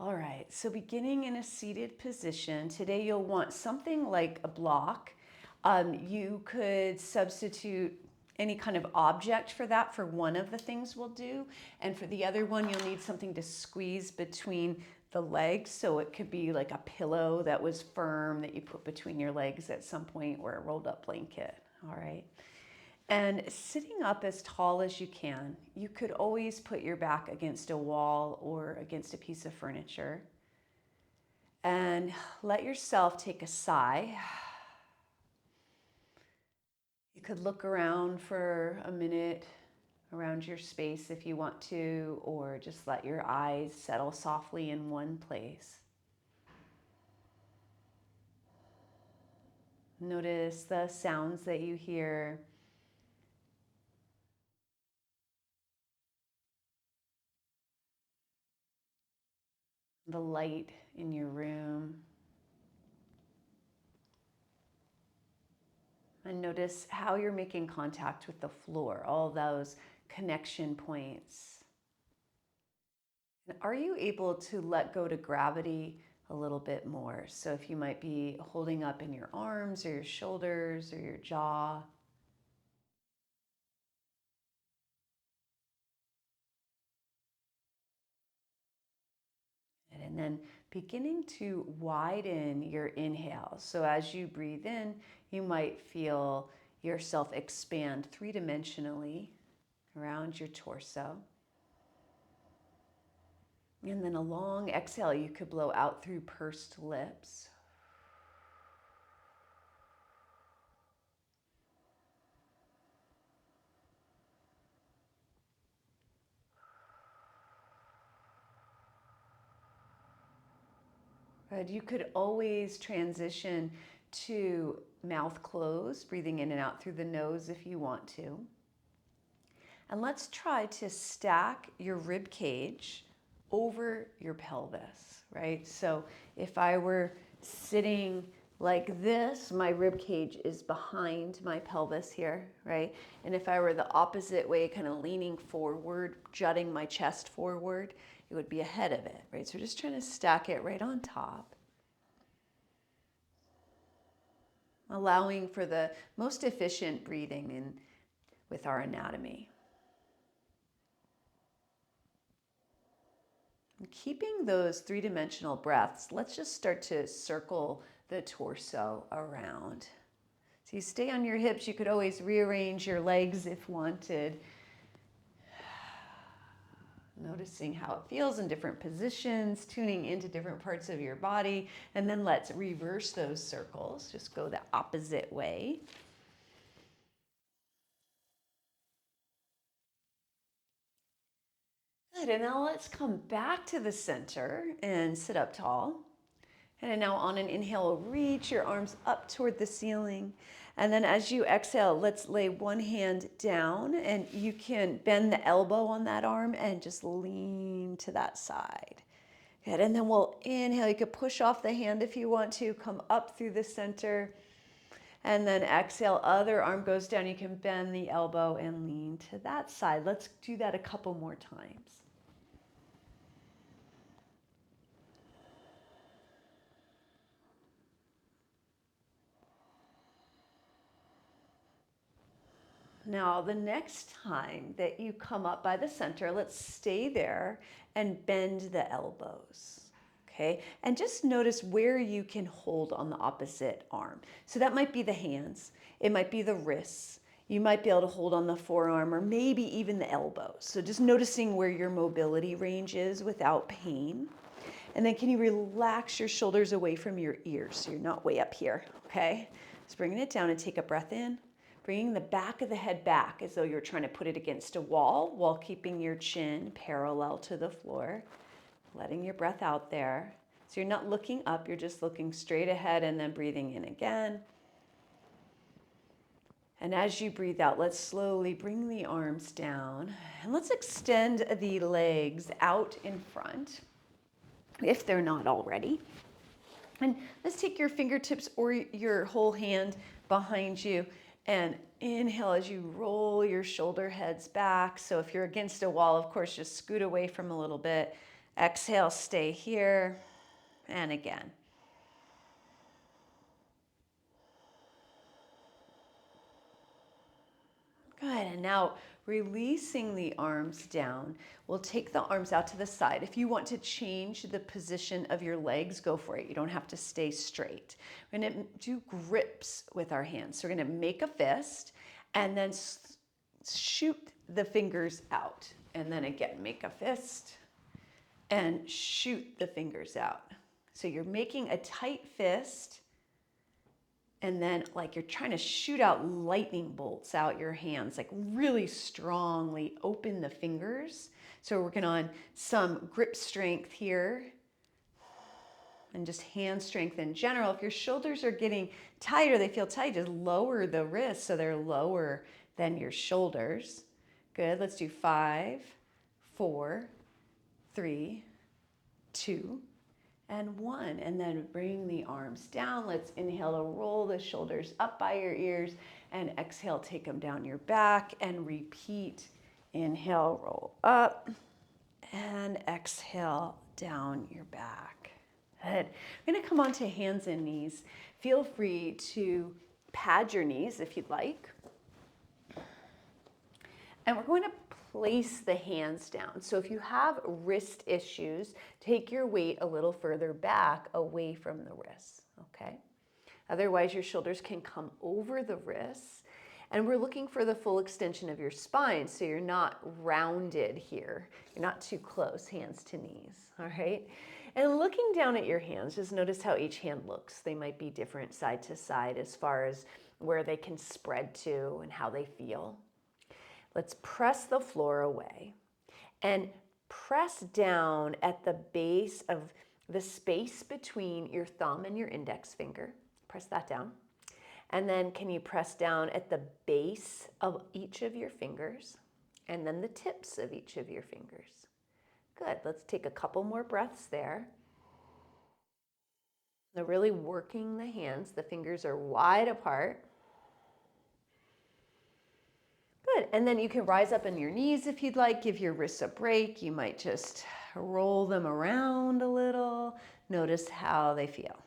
All right, so beginning in a seated position, today you'll want something like a block. You could substitute any kind of object for that for one of the things we'll do. And for the other one, you'll need something to squeeze between the legs. So it could be like a pillow that was firm that you put between your legs at some point, or a rolled up blanket. All right. And sitting up as tall as you can, you could always put your back against a wall or against a piece of furniture. And let yourself take a sigh. You could look around for a minute around your space if you want to, or just let your eyes settle softly in one place. Notice the sounds that you hear. The light in your room. And notice how you're making contact with the floor, all those connection points. And are you able to let go to gravity a little bit more? So if you might be holding up in your arms or your shoulders or your jaw. And then beginning to widen your inhale. So as you breathe in, you might feel yourself expand three-dimensionally around your torso. And then a long exhale, you could blow out through pursed lips. Good. You could always transition to mouth closed, breathing in and out through the nose if you want to. And let's try to stack your rib cage over your pelvis, right? So if I were sitting like this, my rib cage is behind my pelvis here, right? And if I were the opposite way, kind of leaning forward, jutting my chest forward, it would be ahead of it, right? So we're just trying to stack it right on top, allowing for the most efficient breathing in with our anatomy. Keeping those three-dimensional breaths, let's just start to circle the torso around. So you stay on your hips. You could always rearrange your legs if wanted. Noticing how it feels in different positions, tuning into different parts of your body. And then let's reverse those circles. Just go the opposite way. Good, and now let's come back to the center and sit up tall. And now on an inhale, reach your arms up toward the ceiling. And then as you exhale, let's lay one hand down, and you can bend the elbow on that arm and just lean to that side. Good, and then we'll inhale. You could push off the hand if you want to, come up through the center. And then exhale, other arm goes down. You can bend the elbow and lean to that side. Let's do that a couple more times. Now, the next time that you come up by the center, let's stay there and bend the elbows. Okay, and just notice where you can hold on the opposite arm. So that might be the hands, it might be the wrists, you might be able to hold on the forearm, or maybe even the elbows. So just noticing where your mobility range is without pain. And then can you relax your shoulders away from your ears so you're not way up here, okay? Just bringing it down and take a breath in. Bringing the back of the head back as though you're trying to put it against a wall while keeping your chin parallel to the floor. Letting your breath out there. So you're not looking up, you're just looking straight ahead and then breathing in again. And as you breathe out, let's slowly bring the arms down. And let's extend the legs out in front, if they're not already. And let's take your fingertips or your whole hand behind you and inhale as you roll your shoulder heads back. So if you're against a wall, of course, just scoot away from a little bit. Exhale, stay here. And again. Good, and now releasing the arms down. We'll take the arms out to the side. If you want to change the position of your legs, go for it. You don't have to stay straight. We're gonna do grips with our hands. So we're gonna make a fist and then shoot the fingers out. And then again, make a fist and shoot the fingers out. So you're making a tight fist, and then like you're trying to shoot out lightning bolts out your hands, like really strongly open the fingers. So we're working on some grip strength here and just hand strength in general. If your shoulders are getting tight or they feel tight, just lower the wrists so they're lower than your shoulders. Good, let's do 5, 4, 3, 2, and 1, and then bring the arms down. Let's inhale to roll the shoulders up by your ears, and exhale, take them down your back, and repeat. Inhale, roll up, and exhale, down your back. Good. We're gonna come onto hands and knees. Feel free to pad your knees if you'd like. And we're going to place the hands down. So if you have wrist issues, take your weight a little further back away from the wrists, okay? Otherwise, your shoulders can come over the wrists. And we're looking for the full extension of your spine, so you're not rounded here. You're not too close, hands to knees, all right? And looking down at your hands, just notice how each hand looks. They might be different side to side as far as where they can spread to and how they feel. Let's press the floor away and press down at the base of the space between your thumb and your index finger. Press that down. And then can you press down at the base of each of your fingers and then the tips of each of your fingers? Good. Let's take a couple more breaths there. They're really working the hands. The fingers are wide apart. Good, and then you can rise up in your knees if you'd like, give your wrists a break. You might just roll them around a little. Notice how they feel.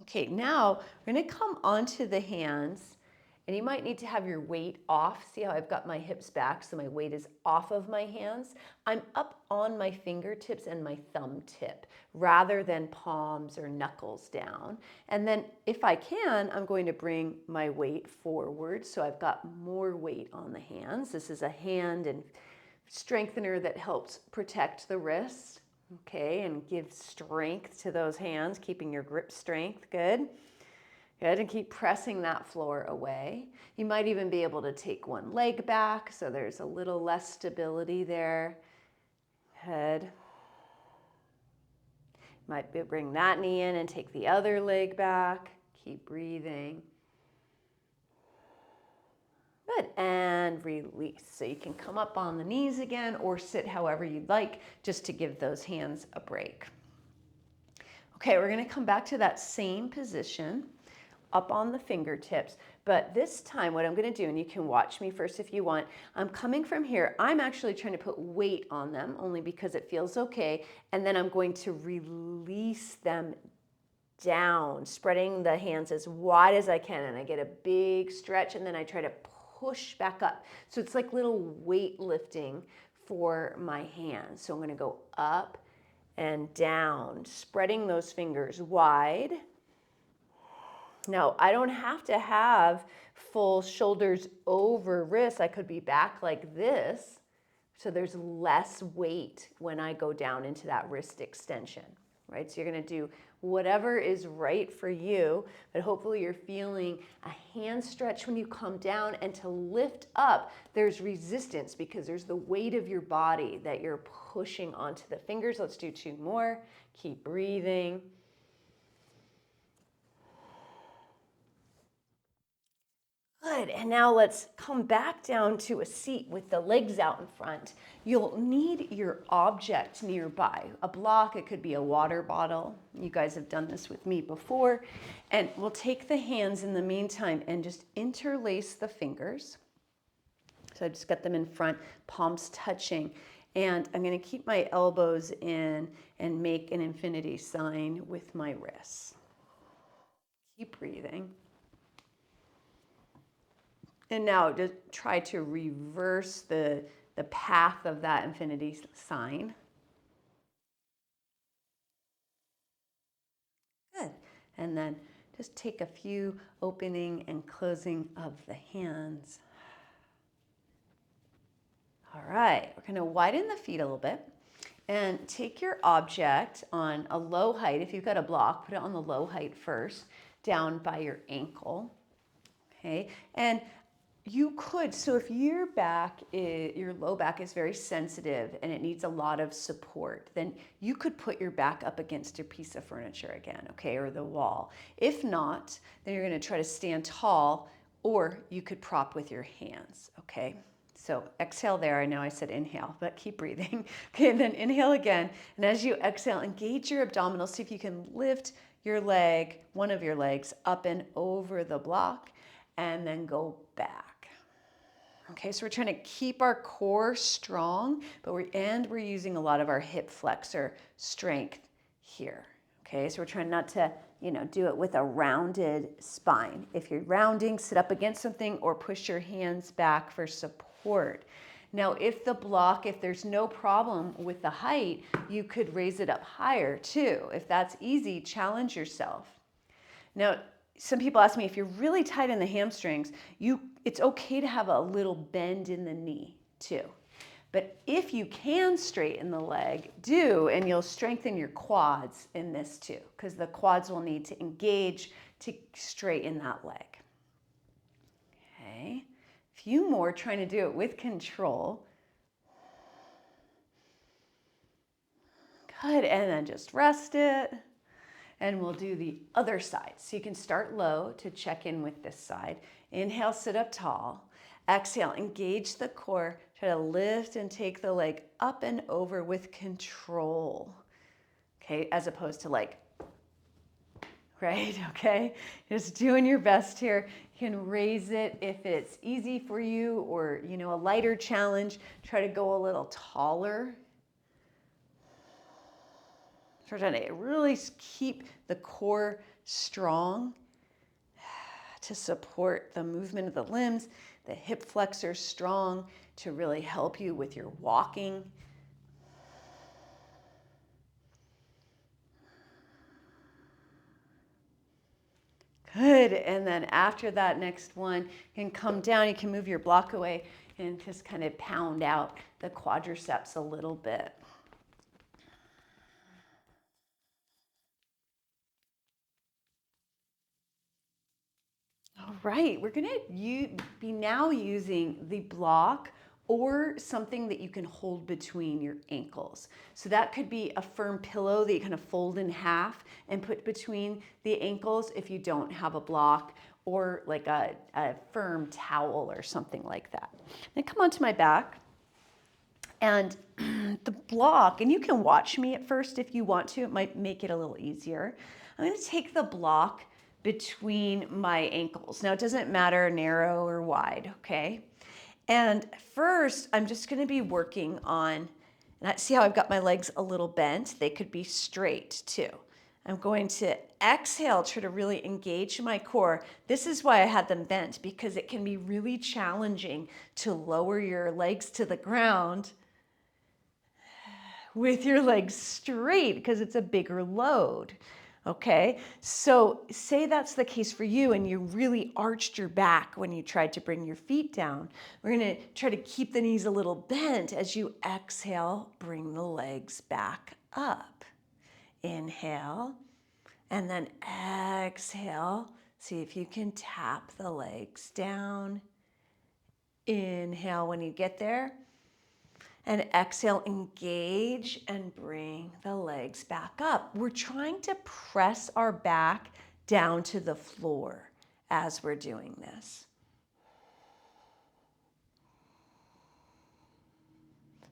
Okay, now we're gonna come onto the hands, and you might need to have your weight off. See how I've got my hips back, so my weight is off of my hands. I'm up on my fingertips and my thumb tip, rather than palms or knuckles down. And then if I can, I'm going to bring my weight forward, so I've got more weight on the hands. This is a hand and strengthener that helps protect the wrist. Okay, and give strength to those hands, keeping your grip strength. Good. Good, and keep pressing that floor away. You might even be able to take one leg back, so there's a little less stability there. Good. Might bring that knee in and take the other leg back. Keep breathing. Good, and release. So you can come up on the knees again or sit however you'd like, just to give those hands a break. Okay, we're gonna come back to that same position, up on the fingertips, but this time what I'm gonna do, and you can watch me first if you want, I'm coming from here. I'm actually trying to put weight on them, only because it feels okay, and then I'm going to release them down, spreading the hands as wide as I can, and I get a big stretch, and then I try to push back up. So it's like little weight lifting for my hands. So I'm gonna go up and down, spreading those fingers wide. Now, I don't have to have full shoulders over wrists. I could be back like this, so there's less weight when I go down into that wrist extension, right? So you're gonna do whatever is right for you, but hopefully you're feeling a hand stretch when you come down, and to lift up, there's resistance because there's the weight of your body that you're pushing onto the fingers. Let's do 2 more. Keep breathing. Good, and now let's come back down to a seat with the legs out in front. You'll need your object nearby, a block, it could be a water bottle. You guys have done this with me before. And we'll take the hands in the meantime and just interlace the fingers. So I just got them in front, palms touching. And I'm going to keep my elbows in and make an infinity sign with my wrists. Keep breathing. And now just try to reverse the path of that infinity sign. Good. And then just take a few opening and closing of the hands. All right, we're going to widen the feet a little bit and take your object on a low height. If you've got a block, put it on the low height first, down by your ankle. Okay, and you could, so if your low back is very sensitive and it needs a lot of support, then you could put your back up against a piece of furniture again, okay, or the wall. If not, then you're going to try to stand tall, or you could prop with your hands, okay? So exhale there. I know I said inhale, but keep breathing. Okay, and then inhale again. And as you exhale, engage your abdominals. See if you can lift your leg, one of your legs, up and over the block, and then go back. Okay, so we're trying to keep our core strong, but we're using a lot of our hip flexor strength here. Okay, so we're trying not to, do it with a rounded spine. If you're rounding, sit up against something or push your hands back for support. Now, if there's no problem with the height, you could raise it up higher too. If that's easy, challenge yourself. Now, some people ask me, if you're really tight in the hamstrings, it's okay to have a little bend in the knee too. But if you can straighten the leg, do, and you'll strengthen your quads in this too, because the quads will need to engage to straighten that leg. Okay, a few more, trying to do it with control. Good, and then just rest it. And we'll do the other side. So you can start low to check in with this side. Inhale, sit up tall. Exhale, engage the core. Try to lift and take the leg up and over with control. Okay, as opposed to right? Okay, just doing your best here. You can raise it if it's easy for you, or a lighter challenge. Try to go a little taller. So we're trying to really keep the core strong to support the movement of the limbs, the hip flexors strong to really help you with your walking. Good, and then after that next one, you can come down, you can move your block away and just kind of pound out the quadriceps a little bit. All right, we're going to be now using the block or something that you can hold between your ankles. So that could be a firm pillow that you kind of fold in half and put between the ankles if you don't have a block, or like a firm towel or something like that. Then come onto my back. And the block, and you can watch me at first if you want to, it might make it a little easier. I'm going to take the block between my ankles. Now, it doesn't matter narrow or wide, okay? And first, I'm just going to be working on, and see how I've got my legs a little bent? They could be straight too. I'm going to exhale, try to really engage my core. This is why I had them bent, because it can be really challenging to lower your legs to the ground with your legs straight because it's a bigger load. Okay, so say that's the case for you and you really arched your back when you tried to bring your feet down. We're gonna try to keep the knees a little bent. As you exhale, bring the legs back up. Inhale, and then exhale. See if you can tap the legs down. Inhale when you get there. And exhale, engage and bring the legs back up. We're trying to press our back down to the floor as we're doing this.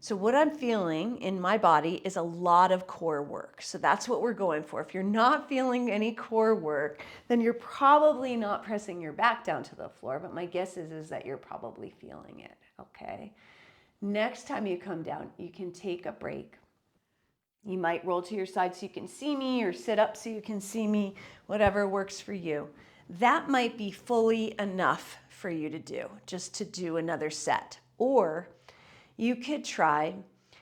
So what I'm feeling in my body is a lot of core work. So that's what we're going for. If you're not feeling any core work, then you're probably not pressing your back down to the floor. But my guess is that you're probably feeling it. okay? Next time you come down, you can take a break. You might roll to your side so you can see me, or sit up so you can see me, whatever works for you. That might be fully enough for you to do, just to do another set. Or you could try,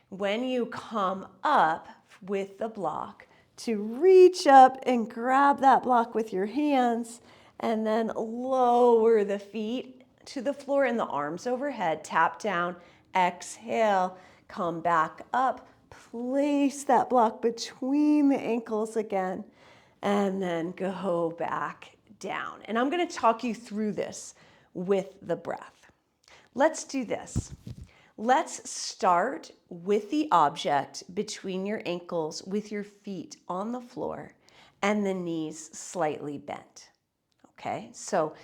when you come up with the block, to reach up and grab that block with your hands and then lower the feet to the floor and the arms overhead, tap down, exhale, come back up, place that block between the ankles again, and then go back down. And I'm going to talk you through this with the breath. Let's do this. Let's start with the object between your ankles with your feet on the floor and the knees slightly bent. Okay, so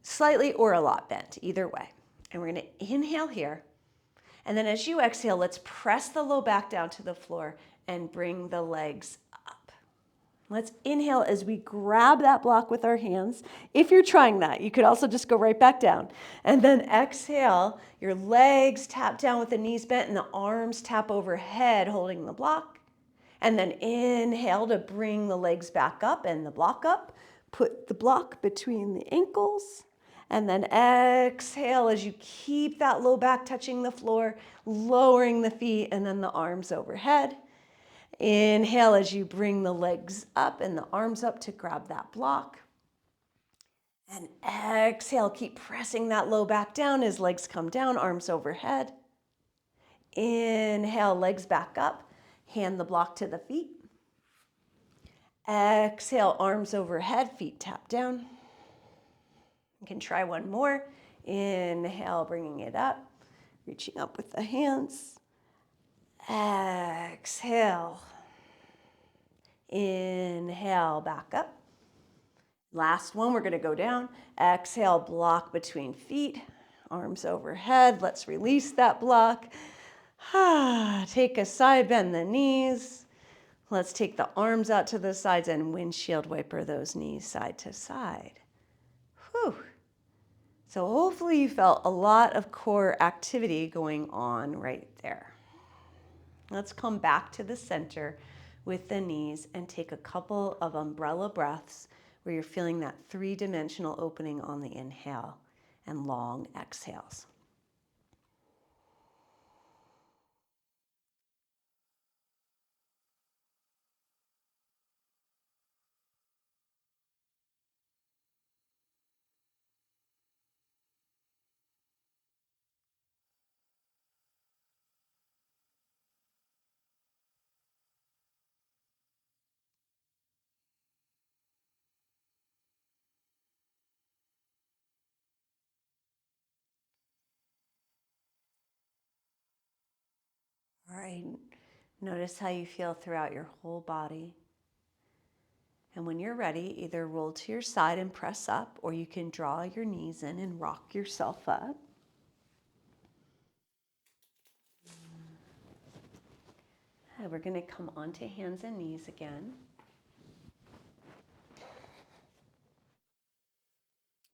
slightly or a lot bent, either way. And we're going to inhale here. And then as you exhale, let's press the low back down to the floor and bring the legs up. Let's inhale as we grab that block with our hands. If you're trying that, you could also just go right back down. And then exhale, your legs tap down with the knees bent and the arms tap overhead, holding the block. And then inhale to bring the legs back up and the block up. Put the block between the ankles. And then exhale as you keep that low back touching the floor, lowering the feet and then the arms overhead. Inhale as you bring the legs up and the arms up to grab that block. And exhale, keep pressing that low back down as legs come down, arms overhead. Inhale, legs back up, hand the block to the feet. Exhale, arms overhead, feet tap down. You can try one more. Inhale, bringing it up, reaching up with the hands. Exhale. Inhale, back up. Last one, we're going to go down. Exhale, block between feet, arms overhead. Let's release that block. Take a side, bend the knees. Let's take the arms out to the sides and windshield wiper those knees side to side. Whew. So hopefully you felt a lot of core activity going on right there. Let's come back to the center with the knees and take a couple of umbrella breaths where you're feeling that three-dimensional opening on the inhale and long exhales. All right, notice how you feel throughout your whole body. And when you're ready, either roll to your side and press up, or you can draw your knees in and rock yourself up. And we're going to come onto hands and knees again.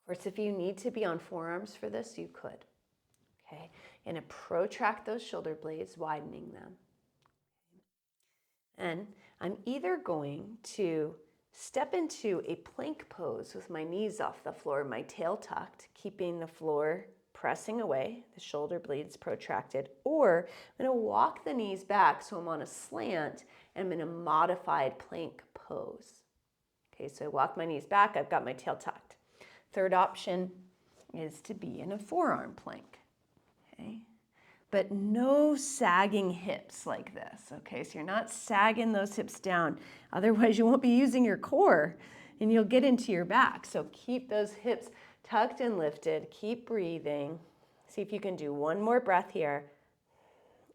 Of course, if you need to be on forearms for this, you could. Okay, and protract those shoulder blades, widening them. And I'm either going to step into a plank pose with my knees off the floor, my tail tucked, keeping the floor pressing away, the shoulder blades protracted, or I'm going to walk the knees back so I'm on a slant and I'm in a modified plank pose. Okay, so I walk my knees back, I've got my tail tucked. Third option is to be in a forearm plank. Okay, but no sagging hips like this, okay? So you're not sagging those hips down. Otherwise, you won't be using your core and you'll get into your back. So keep those hips tucked and lifted. Keep breathing. See if you can do one more breath here.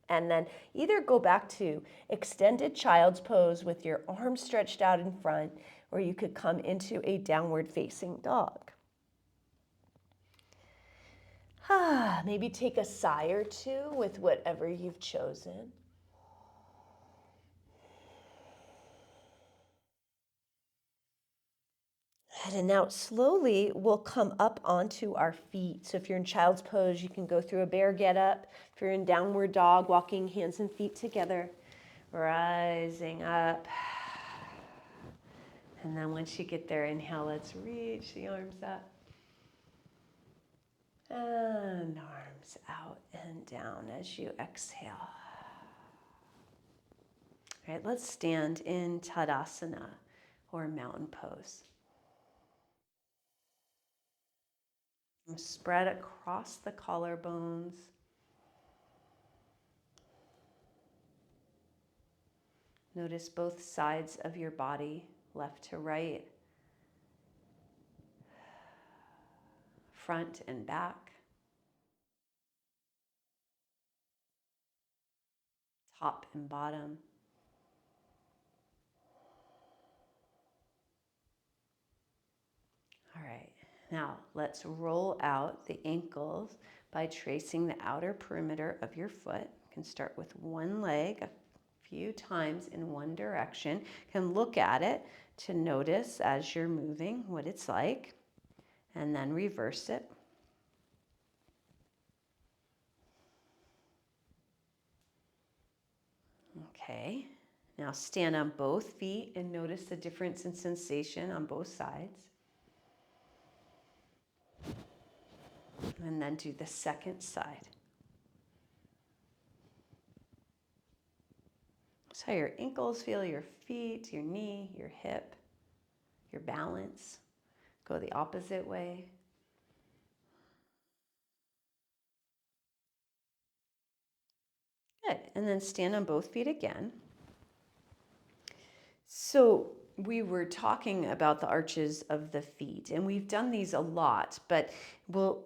And then either go back to extended child's pose with your arms stretched out in front, or you could come into a downward facing dog. Maybe take a sigh or two with whatever you've chosen. And now slowly we'll come up onto our feet. So if you're in child's pose, you can go through a bear get up. If you're in downward dog, walking hands and feet together, rising up. And then once you get there, inhale, let's reach the arms up. And arms out and down as you exhale. All right, let's stand in Tadasana or mountain pose. Spread across the collarbones. Notice both sides of your body, left to right, front and back, top and bottom. All right, now let's roll out the ankles by tracing the outer perimeter of your foot. You can start with one leg a few times in one direction. You can look at it to notice as you're moving what it's like, and then reverse it. Okay, now stand on both feet and notice the difference in sensation on both sides. And then do the second side. So how your ankles feel, your feet, your knee, your hip, your balance. Go the opposite way. Good, and then stand on both feet again. So we were talking about the arches of the feet, and we've done these a lot, but we'll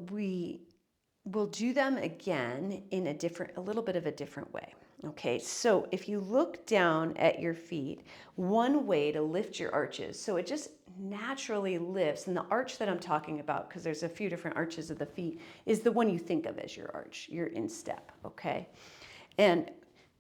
do them again in a little bit of a different way. Okay, so if you look down at your feet, one way to lift your arches, so it just naturally lifts, and the arch that I'm talking about, because there's a few different arches of the feet, is the one you think of as your arch, your instep, okay? And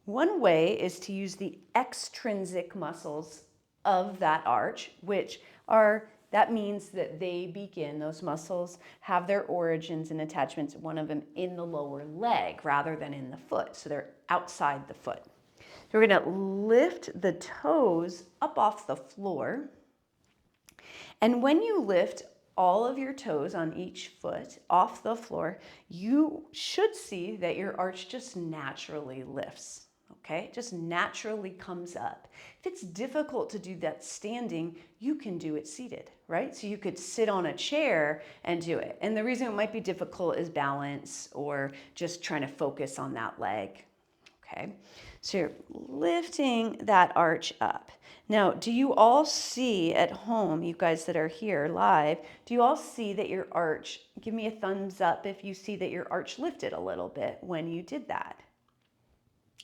one way is to use the extrinsic muscles of that arch, which are, that means that those muscles have their origins and attachments, one of them in the lower leg rather than in the foot. So they're outside the foot. So we're going to lift the toes up off the floor. And when you lift all of your toes on each foot off the floor, you should see that your arch just naturally lifts. Okay, just naturally comes up. If it's difficult to do that standing, you can do it seated, right? So you could sit on a chair and do it. And the reason it might be difficult is balance or just trying to focus on that leg. Okay, so you're lifting that arch up. Now, do you all see at home, you guys that are here live, do you all see that your arch, give me a thumbs up if you see that your arch lifted a little bit when you did that.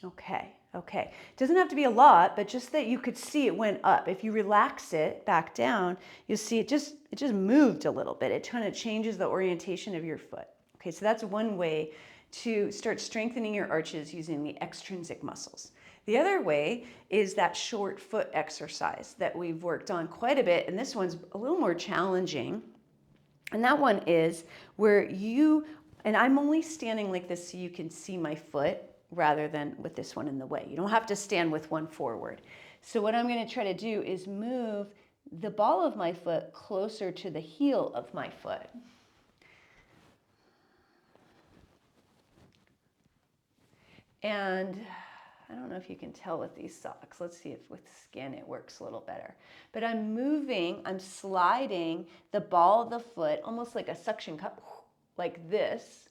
Okay. It doesn't have to be a lot, but just that you could see it went up. If you relax it back down, you'll see it just moved a little bit. It kind of changes the orientation of your foot. Okay, so that's one way to start strengthening your arches using the extrinsic muscles. The other way is that short foot exercise that we've worked on quite a bit, and this one's a little more challenging. And that one is where and I'm only standing like this so you can see my foot rather than with this one in the way. You don't have to stand with one forward. So what I'm going to try to do is move the ball of my foot closer to the heel of my foot. And I don't know if you can tell with these socks. Let's see if with skin it works a little better. But I'm sliding the ball of the foot almost like a suction cup, like this,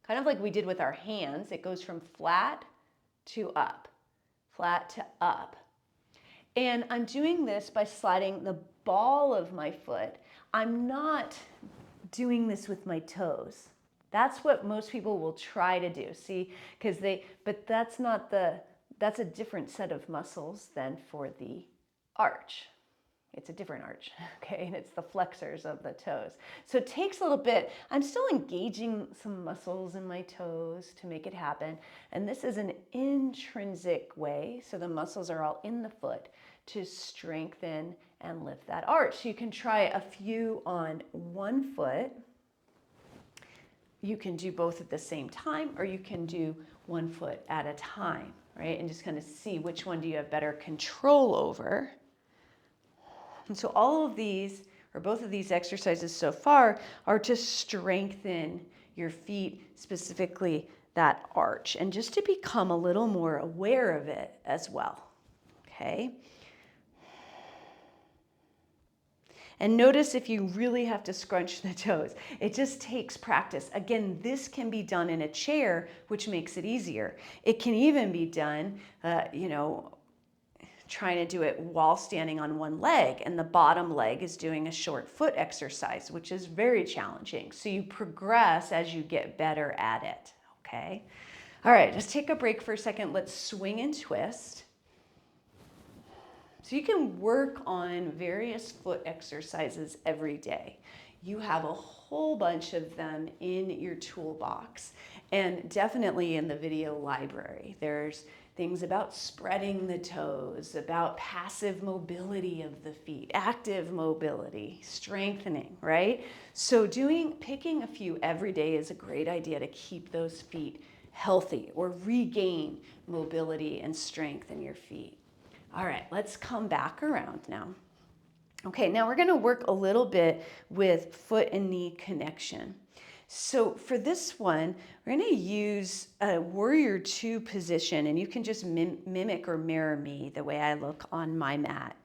kind of like we did with our hands. It goes from flat to up, flat to up. And I'm doing this by sliding the ball of my foot. I'm not doing this with my toes. That's what most people will try to do. See, but that's a different set of muscles than for the arch. It's a different arch, okay? And it's the flexors of the toes. So it takes a little bit. I'm still engaging some muscles in my toes to make it happen. And this is an intrinsic way, so the muscles are all in the foot to strengthen and lift that arch. So you can try a few on one foot. You can do both at the same time, or you can do one foot at a time, right? And just kind of see which one do you have better control over. And so all of these, or both of these exercises so far, are to strengthen your feet, specifically that arch, and just to become a little more aware of it as well, okay? And notice if you really have to scrunch the toes. It just takes practice. Again, this can be done in a chair, which makes it easier. It can even be done, trying to do it while standing on one leg, and the bottom leg is doing a short foot exercise, which is very challenging. So you progress as you get better at it, okay? All right, just take a break for a second. Let's swing and twist. So you can work on various foot exercises every day. You have a whole bunch of them in your toolbox, and definitely in the video library. There's things about spreading the toes, about passive mobility of the feet, active mobility, strengthening, right? So picking a few every day is a great idea to keep those feet healthy or regain mobility and strength in your feet. All right, let's come back around now. Okay, now we're gonna work a little bit with foot and knee connection. So for this one, we're gonna use a warrior two position, and you can just mimic or mirror me the way I look on my mat.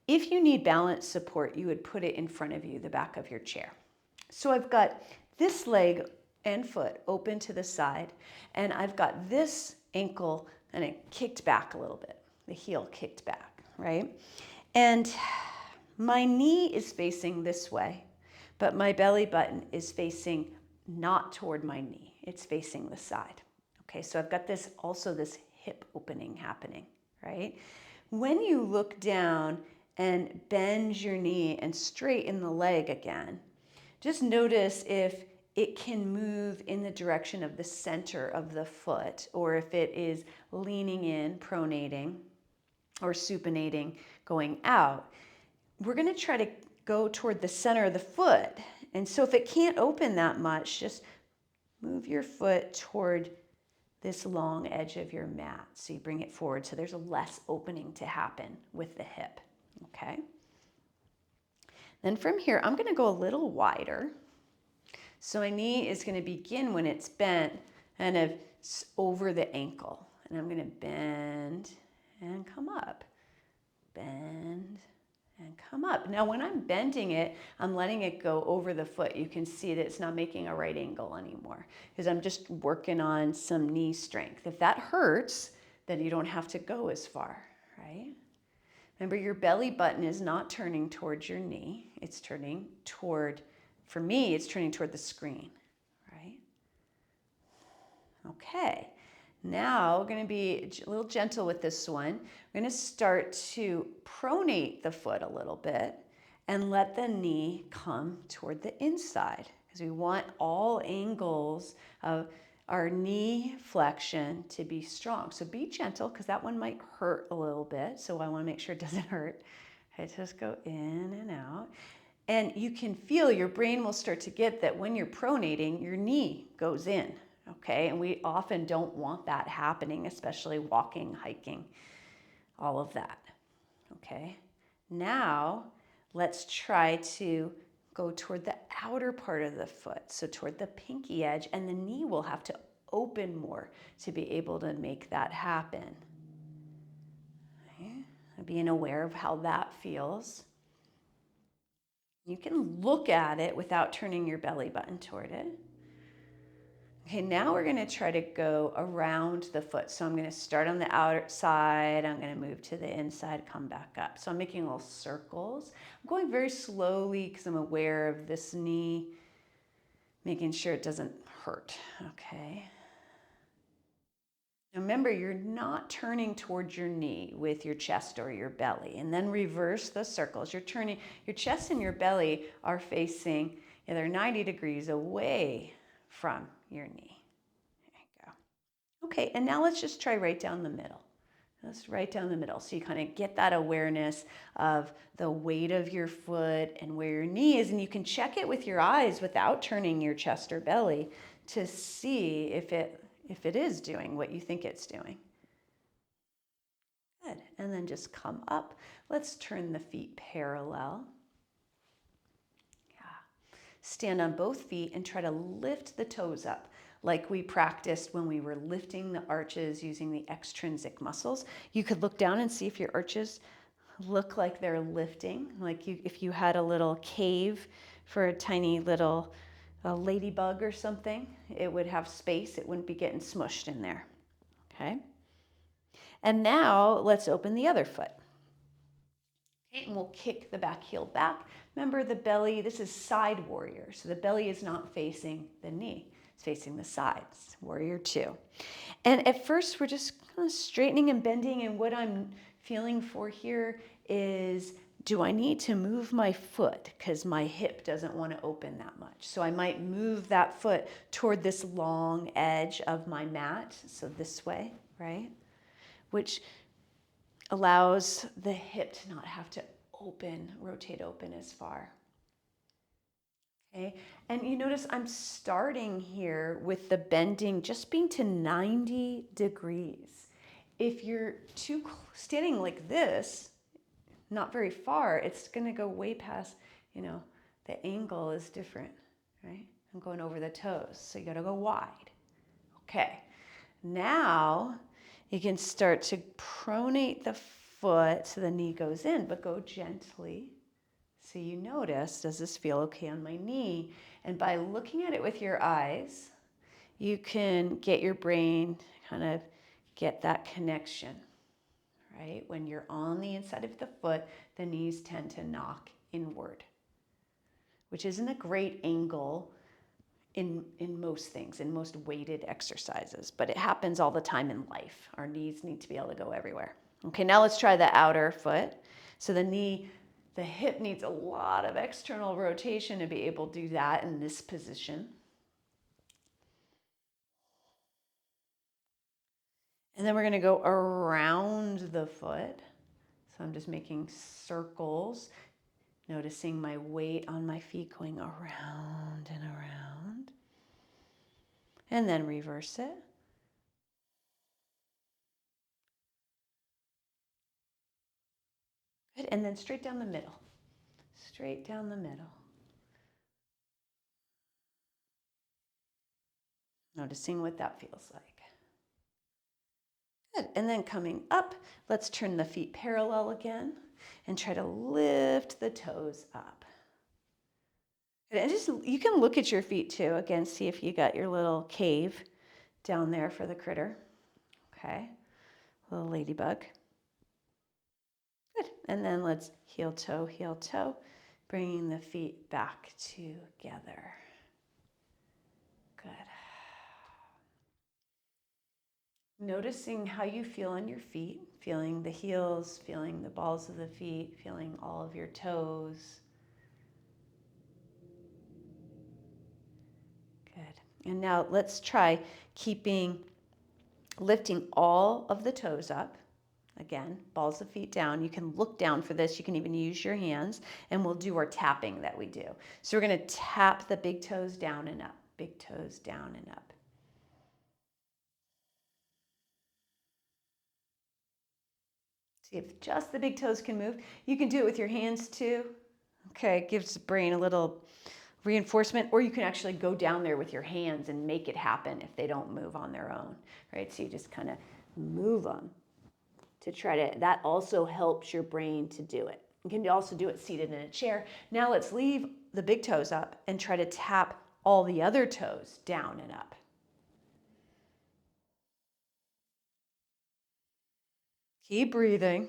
If you need balance support, you would put it in front of you, the back of your chair. So I've got this leg and foot open to the side, and I've got this ankle and it kicked back a little bit. The heel kicked back, right? And my knee is facing this way, but my belly button is facing not toward my knee. It's facing the side. Okay, so I've got this hip opening happening, right? When you look down and bend your knee and straighten the leg again, just notice if it can move in the direction of the center of the foot, or if it is leaning in, pronating, or supinating, going out. We're gonna try to go toward the center of the foot. And so if it can't open that much, just move your foot toward this long edge of your mat. So you bring it forward so there's a less opening to happen with the hip, okay? Then from here, I'm gonna go a little wider. So my knee is gonna begin when it's bent kind of over the ankle. And I'm gonna bend and come up, bend and come up. Now when I'm bending it, I'm letting it go over the foot. You can see that it's not making a right angle anymore because I'm just working on some knee strength. If that hurts, then you don't have to go as far, right? Remember, your belly button is not turning towards your knee. It's turning toward, for me, it's turning toward the screen, right? Okay. Now we're going to be a little gentle with this one. We're going to start to pronate the foot a little bit and let the knee come toward the inside because we want all angles of our knee flexion to be strong. So be gentle because that one might hurt a little bit. So I want to make sure it doesn't hurt. Okay, just go in and out. And you can feel your brain will start to get that when you're pronating, your knee goes in. Okay, and we often don't want that happening, especially walking, hiking, all of that. Okay, now let's try to go toward the outer part of the foot, so toward the pinky edge, and the knee will have to open more to be able to make that happen. Okay. Being aware of how that feels. You can look at it without turning your belly button toward it. Okay, now we're going to try to go around the foot. So I'm going to start on the outside. I'm going to move to the inside, come back up. So I'm making little circles. I'm going very slowly because I'm aware of this knee, making sure it doesn't hurt. Okay. Now remember, you're not turning towards your knee with your chest or your belly. And then reverse the circles. You're turning, your chest and your belly are facing, they're 90 degrees away from your knee. There you go. Okay, and now let's just try right down the middle. Just right down the middle. So you kind of get that awareness of the weight of your foot and where your knee is. And you can check it with your eyes without turning your chest or belly to see if it is doing what you think it's doing. Good. And then just come up. Let's turn the feet parallel. Yeah. Stand on both feet and try to lift the toes up like we practiced when we were lifting the arches using the extrinsic muscles. You could look down and see if your arches look like they're lifting, like if you had a little cave for a tiny little ladybug or something, it would have space. It wouldn't be getting smushed in there. Okay. And now let's open the other foot. Okay, and we'll kick the back heel back. Remember the belly, this is side warrior. So the belly is not facing the knee. It's facing the sides, warrior 2. And at first we're just kind of straightening and bending, and what I'm feeling for here is, do I need to move my foot because my hip doesn't want to open that much? So I might move that foot toward this long edge of my mat, so this way, right? Which allows the hip to not have to rotate open as far. Okay, and you notice I'm starting here with the bending just being to 90 degrees. If you're standing like this, not very far, it's going to go way past, the angle is different, right? I'm going over the toes, so you got to go wide. Okay, now you can start to pronate the foot so the knee goes in, but go gently. So you notice, does this feel okay on my knee? And by looking at it with your eyes, you can get your brain kind of get that connection, right? When you're on the inside of the foot, the knees tend to knock inward, which isn't a great angle in most things, in most weighted exercises, but it happens all the time in life. Our knees need to be able to go everywhere. Okay, now let's try the outer foot. So the hip needs a lot of external rotation to be able to do that in this position. And then we're going to go around the foot. So I'm just making circles, noticing my weight on my feet going around and around. And then reverse it. Good. And then straight down the middle. Straight down the middle. Noticing what that feels like. Good. And then coming up, let's turn the feet parallel again and try to lift the toes up. And you can look at your feet too. Again, see if you got your little cave down there for the critter. Okay. Little ladybug. Good. And then let's heel toe, bringing the feet back together. Good. Noticing how you feel on your feet, feeling the heels, feeling the balls of the feet, feeling all of your toes. Good. And now let's try lifting all of the toes up. Again, balls of feet down. You can look down for this. You can even use your hands, and we'll do our tapping that we do. So we're going to tap the big toes down and up, big toes down and up. See if just the big toes can move. You can do it with your hands too. Okay, it gives the brain a little reinforcement, or you can actually go down there with your hands and make it happen if they don't move on their own, right? So you just kind of move them to that also helps your brain to do it. You can also do it seated in a chair. Now let's leave the big toes up and try to tap all the other toes down and up. Keep breathing.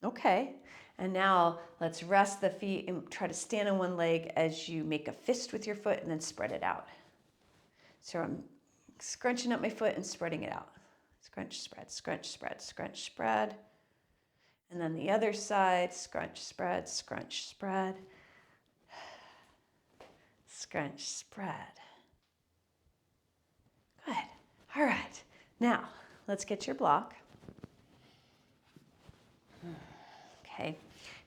Okay, and now let's rest the feet and try to stand on one leg as you make a fist with your foot and then spread it out. So I'm scrunching up my foot and spreading it out. Scrunch, spread, scrunch, spread, scrunch, spread. And then the other side, scrunch, spread, scrunch, spread. Scrunch, spread. Good. All right. Now, let's get your block. Okay.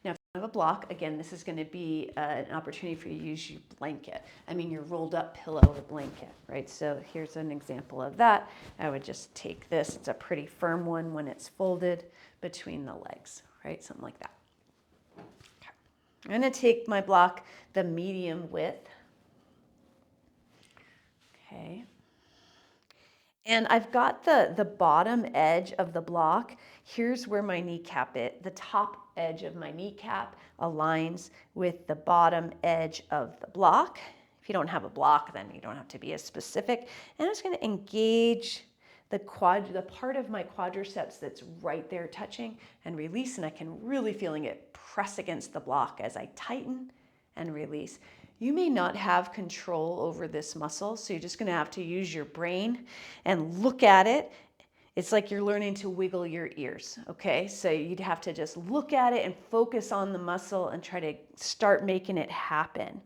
Now, if you have a block, again, this is going to be an opportunity for you to use your blanket. I mean, your rolled up pillow or blanket, right? So here's an example of that. I would just take this. It's a pretty firm one when it's folded between the legs, right? Something like that. Okay. I'm going to take my block, the medium width. Okay. And I've got the bottom edge of the block. Here's where my kneecap is. The top edge of my kneecap aligns with the bottom edge of the block. If you don't have a block, then you don't have to be as specific. And I'm just going to engage the part of my quadriceps that's right there touching and release. And I can really feeling it press against the block as I tighten and release. You may not have control over this muscle, so you're just going to have to use your brain and look at it. It's like you're learning to wiggle your ears, okay? So you'd have to just look at it and focus on the muscle and try to start making it happen.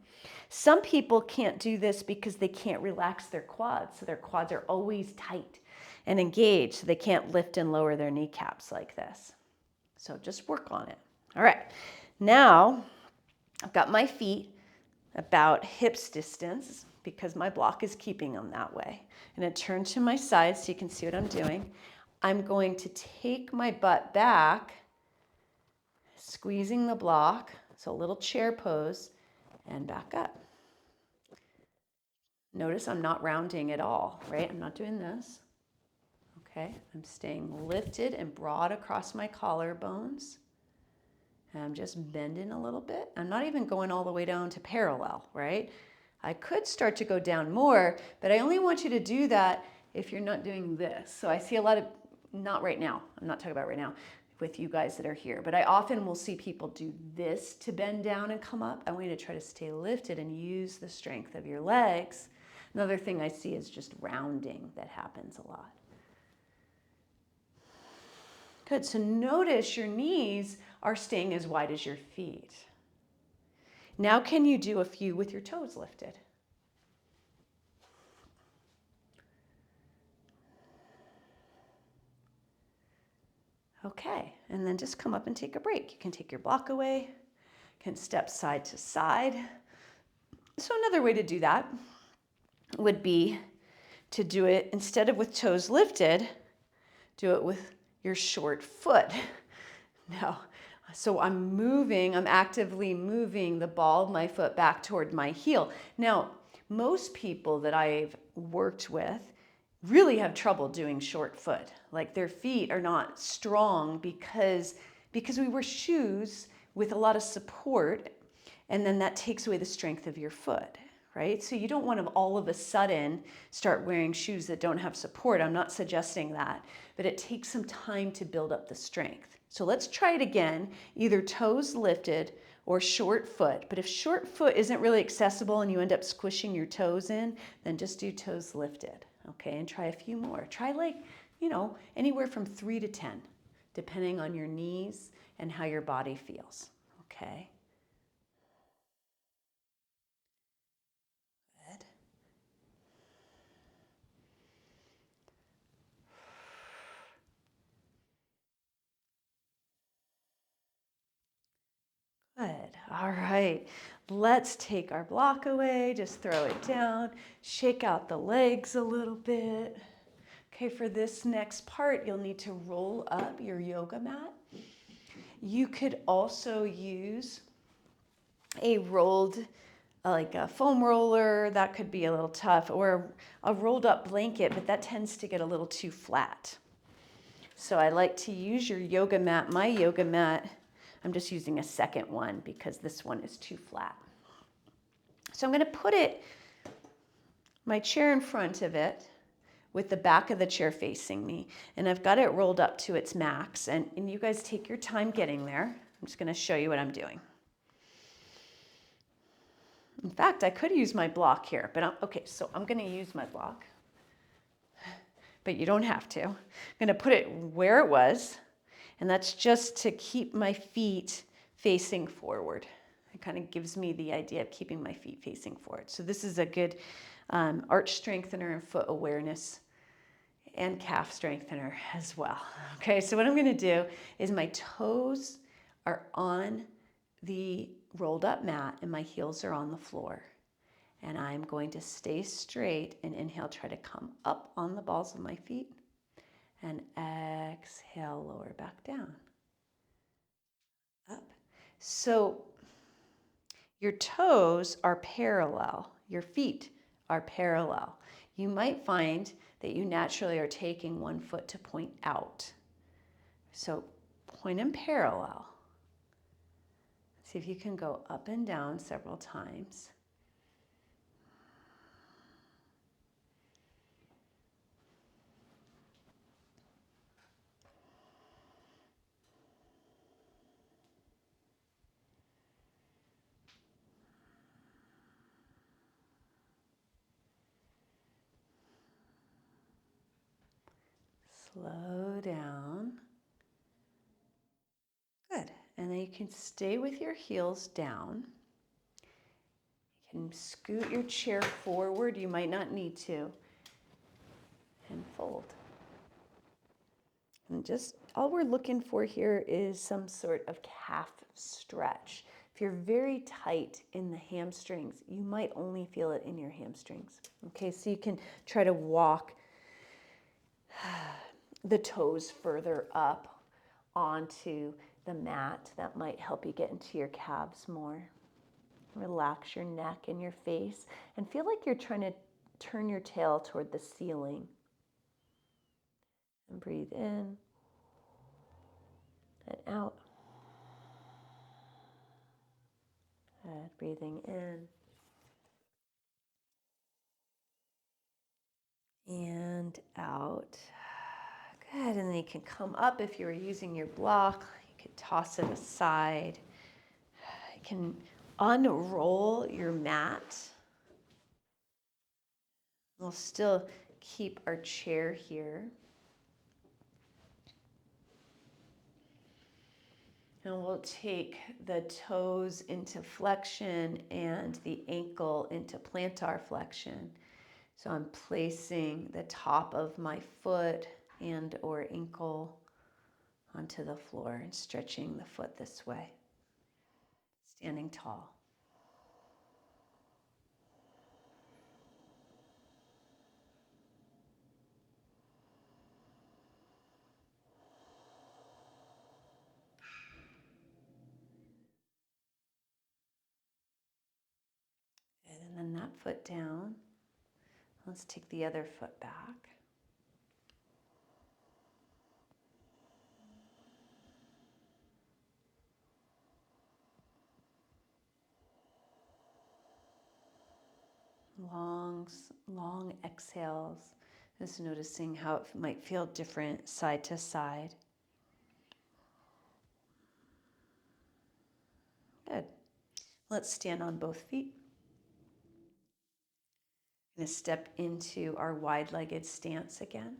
Some people can't do this because they can't relax their quads, so their quads are always tight and engaged, so they can't lift and lower their kneecaps like this. So just work on it. All right, now I've got my feet about hips distance because my block is keeping them that way. I'm going to turn to my side so you can see what I'm doing. I'm going to take my butt back, squeezing the block, so a little chair pose, and back up. Notice I'm not rounding at all, right? I'm not doing this. Okay, I'm staying lifted and broad across my collarbones. And I'm just bending a little bit. I'm not even going all the way down to parallel, right? I could start to go down more, but I only want you to do that if you're not doing this. So I see a lot of, not right now, I'm not talking about right now with you guys that are here, but I often will see people do this to bend down and come up. I want you to try to stay lifted and use the strength of your legs. Another thing I see is just rounding that happens a lot. Good, so notice your knees are staying as wide as your feet. Now can you do a few with your toes lifted? Okay, and then just come up and take a break. You can take your block away, can step side to side. So another way to do that would be to do it, instead of with toes lifted, do it with your short foot. Now, so I'm actively moving the ball of my foot back toward my heel. Now, most people that I've worked with really have trouble doing short foot. Like their feet are not strong because we wear shoes with a lot of support, and then that takes away the strength of your foot, right? So you don't want to all of a sudden start wearing shoes that don't have support. I'm not suggesting that, but it takes some time to build up the strength. So let's try it again, either toes lifted or short foot. But if short foot isn't really accessible and you end up squishing your toes in, then just do toes lifted, okay? And try a few more. Try anywhere from 3 to 10, depending on your knees and how your body feels, okay? Good. Good. All right. Let's take our block away. Just throw it down. Shake out the legs a little bit. Okay, for this next part, you'll need to roll up your yoga mat. You could also use a rolled, like a foam roller. That could be a little tough, or a rolled up blanket, but that tends to get a little too flat. So I like to use your yoga mat. My yoga mat, I'm just using a second one because this one is too flat. So I'm going to put my chair in front of it with the back of the chair facing me. And I've got it rolled up to its max. And you guys take your time getting there. I'm just going to show you what I'm doing. In fact, I could use my block here, but okay, so I'm going to use my block. But you don't have to. I'm going to put it where it was, and that's just to keep my feet facing forward. It kind of gives me the idea of keeping my feet facing forward. So this is a good arch strengthener and foot awareness and calf strengthener as well. Okay, so what I'm gonna do is my toes are on the rolled up mat and my heels are on the floor. And I'm going to stay straight and inhale, try to come up on the balls of my feet, and exhale, lower back down, up. So your toes are parallel, your feet are parallel. You might find that you naturally are taking one foot to point out. So point them parallel. See if you can go up and down several times. Slow down. Good. And then you can stay with your heels down. You can scoot your chair forward. You might not need to. And fold. And just all we're looking for here is some sort of calf stretch. If you're very tight in the hamstrings, you might only feel it in your hamstrings. Okay, so you can try to walk the toes further up onto the mat. That might help you get into your calves more. Relax your neck and your face and feel like you're trying to turn your tail toward the ceiling. And breathe in and out. Good. Breathing in and out. Good. And then you can come up if you were using your block. You can toss it aside. You can unroll your mat. We'll still keep our chair here. And we'll take the toes into flexion and the ankle into plantar flexion. So I'm placing the top of my foot and or ankle onto the floor and stretching the foot this way. Standing tall. And then that foot down. Let's take the other foot back. Long exhales. Just noticing how it might feel different side to side. Good. Let's stand on both feet. Going to step into our wide-legged stance again.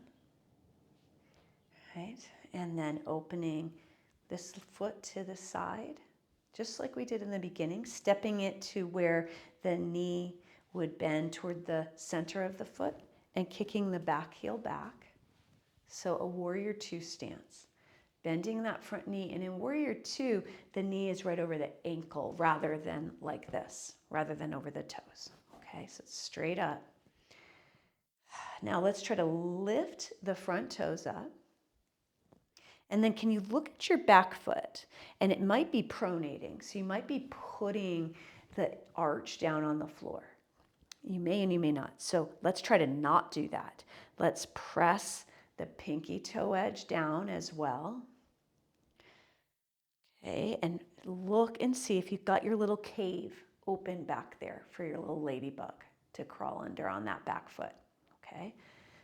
Right? And then opening this foot to the side, just like we did in the beginning, stepping it to where the knee would bend toward the center of the foot and kicking the back heel back. So a warrior two stance. Bending that front knee, and in warrior two, the knee is right over the ankle rather than like this, rather than over the toes. Okay, so it's straight up. Now let's try to lift the front toes up. And then can you look at your back foot? And it might be pronating. So you might be putting the arch down on the floor. You may and you may not. So let's try to not do that. Let's press the pinky toe edge down as well. Okay, and look and see if you've got your little cave open back there for your little ladybug to crawl under on that back foot. Okay,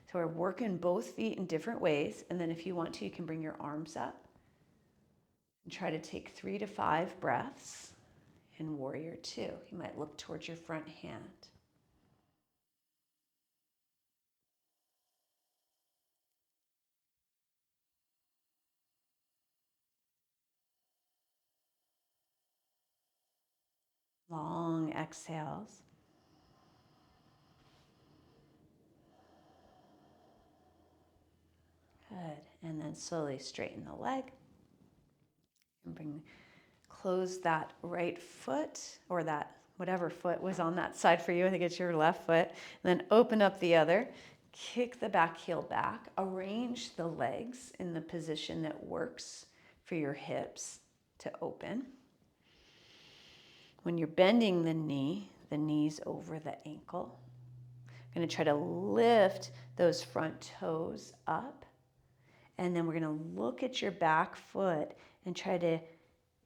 so we're working both feet in different ways. And then if you want to, you can bring your arms up and try to take 3 to 5 breaths in warrior two. You might look towards your front hand. Long exhales. And then slowly straighten the leg. And close that right foot, or that whatever foot was on that side for you. I think it's your left foot. And then open up the other. Kick the back heel back. Arrange the legs in the position that works for your hips to open. When you're bending the knees over the ankle. I'm going to try to lift those front toes up. And then we're going to look at your back foot and try to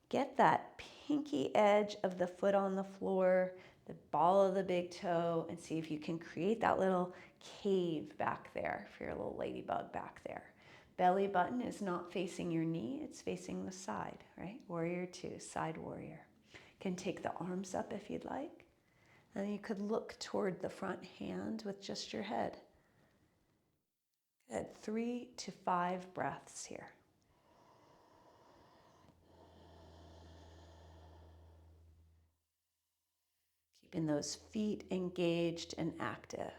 get that pinky edge of the foot on the floor, the ball of the big toe, and see if you can create that little cave back there for your little ladybug back there. Belly button is not facing your knee, it's facing the side, right? Warrior two, side warrior. You can take the arms up if you'd like. And you could look toward the front hand with just your head. Good. 3 to 5 breaths here. Keeping those feet engaged and active.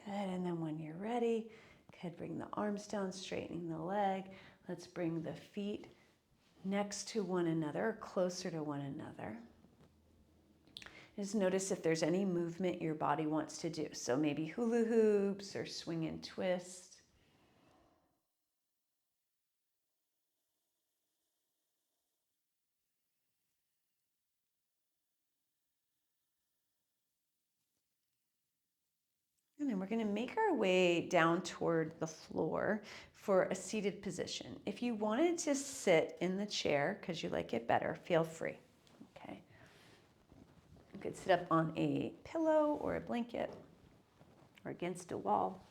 Good, and then when you're ready, could bring the arms down, straightening the leg. Let's bring the feet next to one another, closer to one another. Just notice if there's any movement your body wants to do. So maybe hula hoops or swing and twist. And then we're going to make our way down toward the floor for a seated position. If you wanted to sit in the chair because you like it better, feel free. Okay. You could sit up on a pillow or a blanket or against a wall.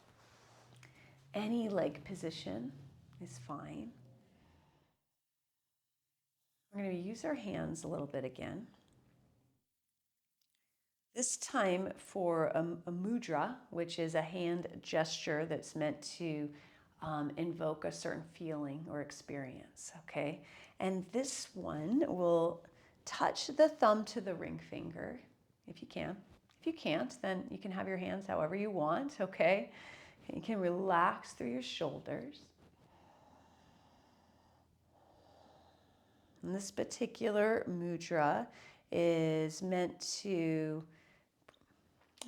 Any leg position is fine. We're going to use our hands a little bit again. This time for a mudra, which is a hand gesture that's meant to invoke a certain feeling or experience, okay? And this one will touch the thumb to the ring finger, if you can. If you can't, then you can have your hands however you want, okay? You can relax through your shoulders. And this particular mudra is meant to,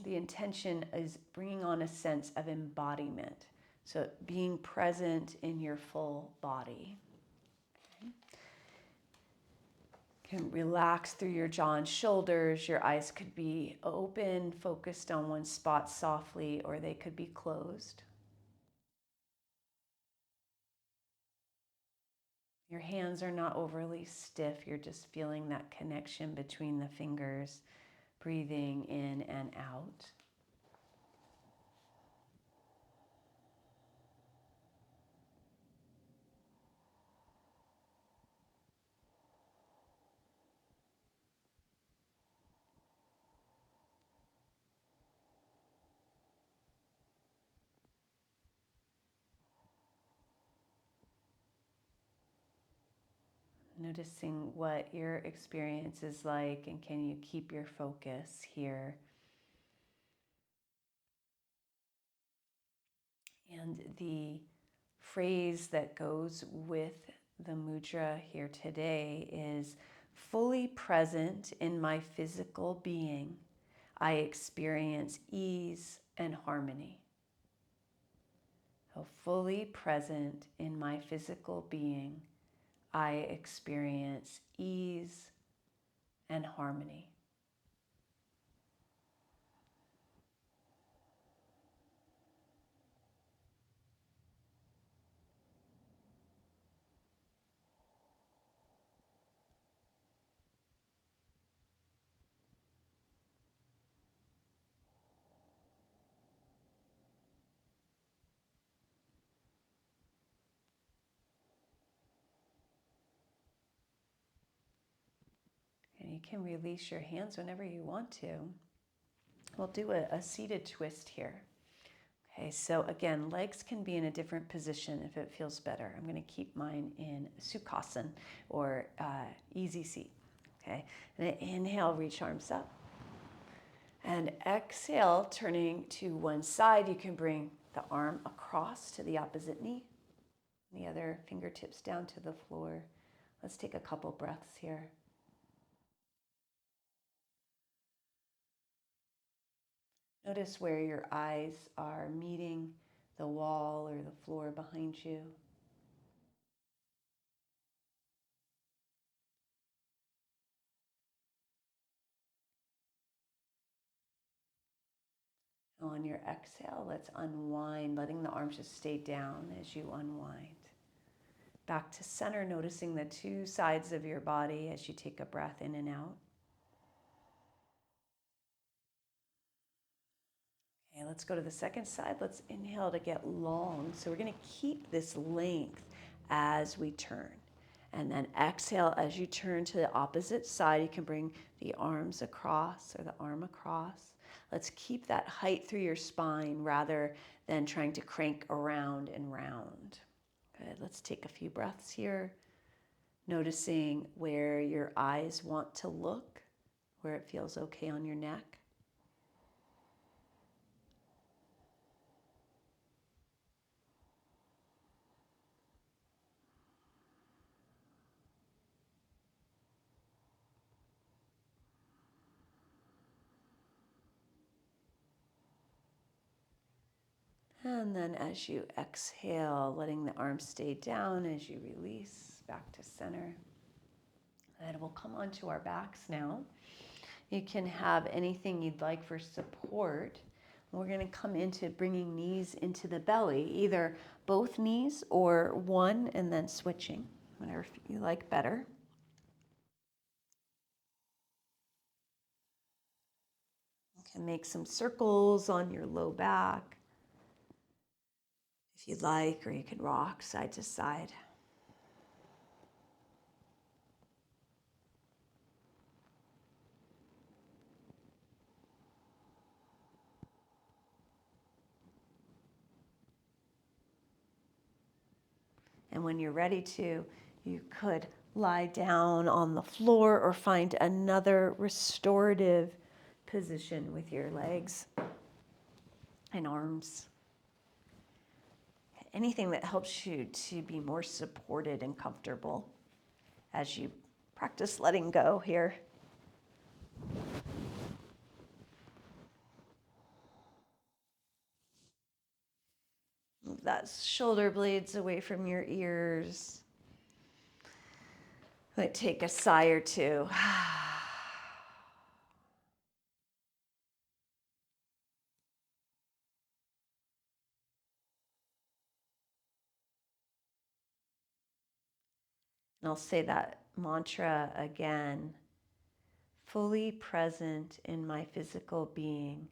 the intention is bringing on a sense of embodiment. So being present in your full body. Okay. You can relax through your jaw and shoulders. Your eyes could be open, focused on one spot softly, or they could be closed. Your hands are not overly stiff. You're just feeling that connection between the fingers, breathing in and out. Noticing what your experience is like, and can you keep your focus here? And the phrase that goes with the mudra here today is, fully present in my physical being, I experience ease and harmony. So fully present in my physical being, I experience ease and harmony. And you can release your hands whenever you want to. We'll do a seated twist here. Okay, so again, legs can be in a different position if it feels better. I'm going to keep mine in Sukhasana or easy seat. Okay, and inhale, reach arms up. And exhale, turning to one side, you can bring the arm across to the opposite knee. The other fingertips down to the floor. Let's take a couple breaths here. Notice where your eyes are meeting the wall or the floor behind you. On your exhale, let's unwind, letting the arms just stay down as you unwind. Back to center, noticing the two sides of your body as you take a breath in and out. Okay, let's go to the second side. Let's inhale to get long. So we're going to keep this length as we turn. And then exhale as you turn to the opposite side. You can bring the arms across or the arm across. Let's keep that height through your spine rather than trying to crank around and round. Good. Let's take a few breaths here. Noticing where your eyes want to look, where it feels okay on your neck. And then as you exhale, letting the arms stay down as you release back to center. And we'll come onto our backs now. You can have anything you'd like for support. We're going to come into bringing knees into the belly, either both knees or one and then switching, whatever you like better. You can make some circles on your low back if you'd like, or you can rock side to side. And when you're ready to, you could lie down on the floor or find another restorative position with your legs and arms. Anything that helps you to be more supported and comfortable as you practice letting go here. Move that shoulder blades away from your ears. Might take a sigh or two. And I'll say that mantra again. Fully present in my physical being,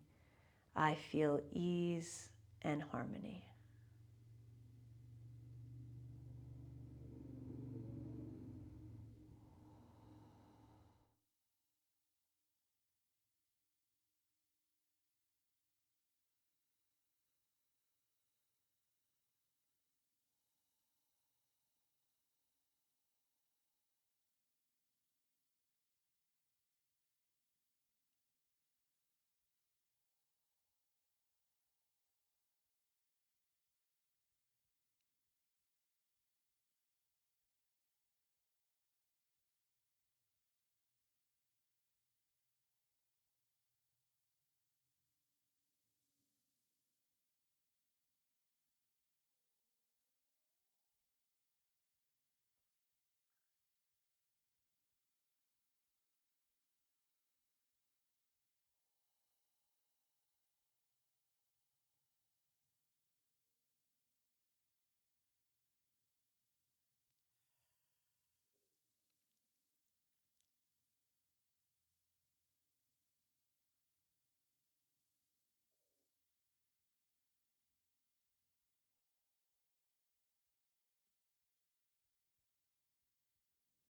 I feel ease and harmony.